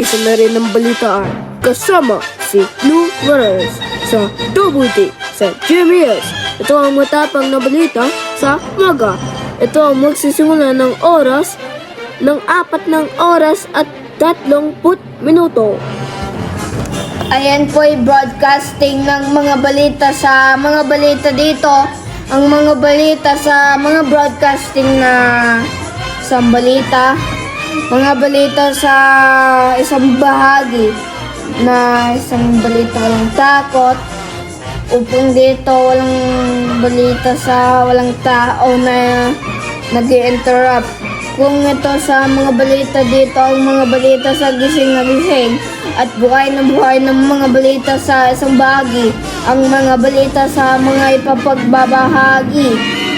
isa na rin ng balitaan kasama si Lou Morales sa Double D sa GMS. Ito ang matapang na balita sa umaga. Ito ang magsisimula ng 4 oras at 30 minuto. Ayan po ay broadcasting ng mga balita sa mga balita dito. Ang mga balita sa mga broadcasting na isang balita. Mga balita sa isang bahagi na isang balita walang takot. Upang dito walang balita sa walang tao na nag-i-interrupt. Kung ito sa mga balita dito, ang mga balita sa gising na gising at buhay na buhay ng mga balita sa isang bahagi, ang mga balita sa mga ipapagbabahagi,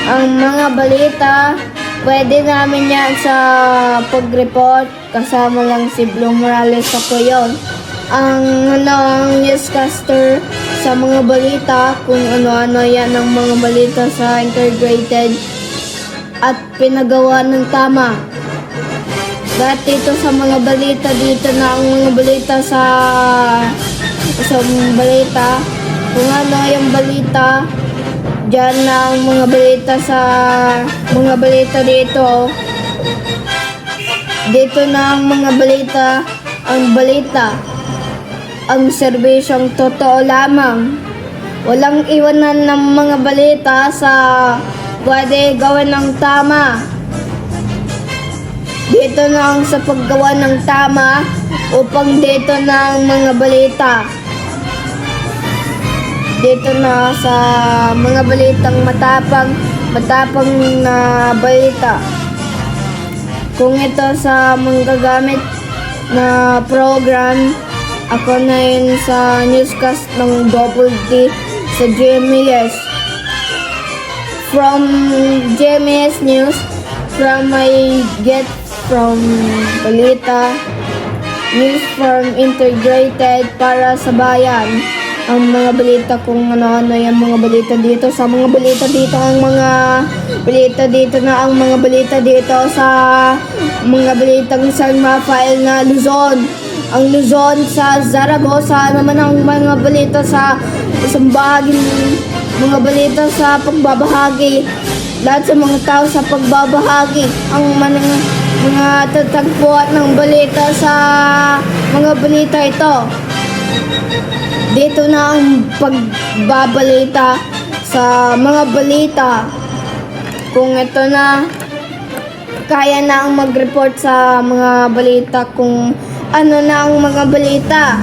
ang mga balita, pwede namin yan sa pag-report, kasama lang si Blue Morales ako yun. Ang newscaster sa mga balita, kung ano-ano yan ang mga balita sa integrated at pinagawa ng tama. Dati ito sa mga balita dito na ang mga balita sa isang balita, kung ano yung balita, dyan na ang mga balita sa mga balita dito. Dito na ang mga balita, ang serbisyong totoo lamang. Walang iwanan ng mga balita sa pwede gawin ng tama. Dito na ang sa paggawa ng tama upang dito na ang mga balita. Dito na sa mga balitang matapang na balita. Kung ito sa manggagamit na program, ako na yun sa newscast ng Double D sa GMS. From GMS News, from I get from balita, news from integrated para sa bayan. Ang mga balita kung ano-ano yung mga balita dito. Sa mga balita dito, ang mga balita dito na ang mga balita dito sa mga balitang San Rafael na Luzon. Ang Luzon sa Zaragoza naman ang mga balita sa isang bahagi, mga balita sa pagbabahagi. Lahat sa mga tao sa pagbabahagi. Ang mga tatagpuan ng balita sa mga balita ito. Dito na ang pagbabalita sa mga balita. Kung ito na, kaya na ang mag-report sa mga balita kung ano na ang mga balita.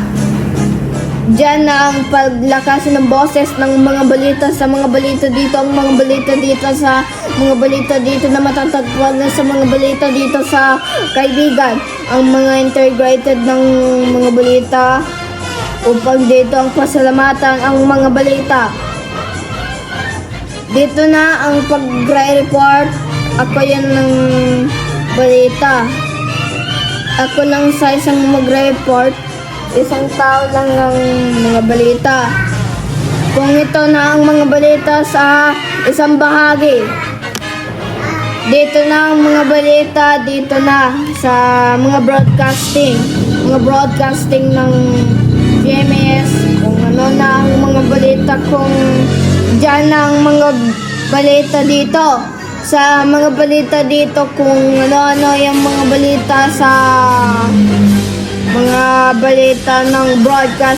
Diyan na ang paglakas ng boses ng mga balita sa mga balita dito. Ang mga balita dito sa mga balita dito na matatagpuan na sa mga balita dito sa kaibigan. Ang mga integrated ng mga balita upang dito ang pasalamatan ang mga balita. Dito na ang pag-report. Ako yan ng balita. Ako lang sa isang mag-report. Isang tao lang ng mga balita. Kung ito na ang mga balita sa isang bahagi. Dito na ang mga balita, dito na sa mga broadcasting. Mga broadcasting ng GMS. Kung ano na ang mga balita, kung dyan na ang mga balita dito. Sa mga balita dito, kung ano-ano yung mga balita sa mga balita ng broadcast.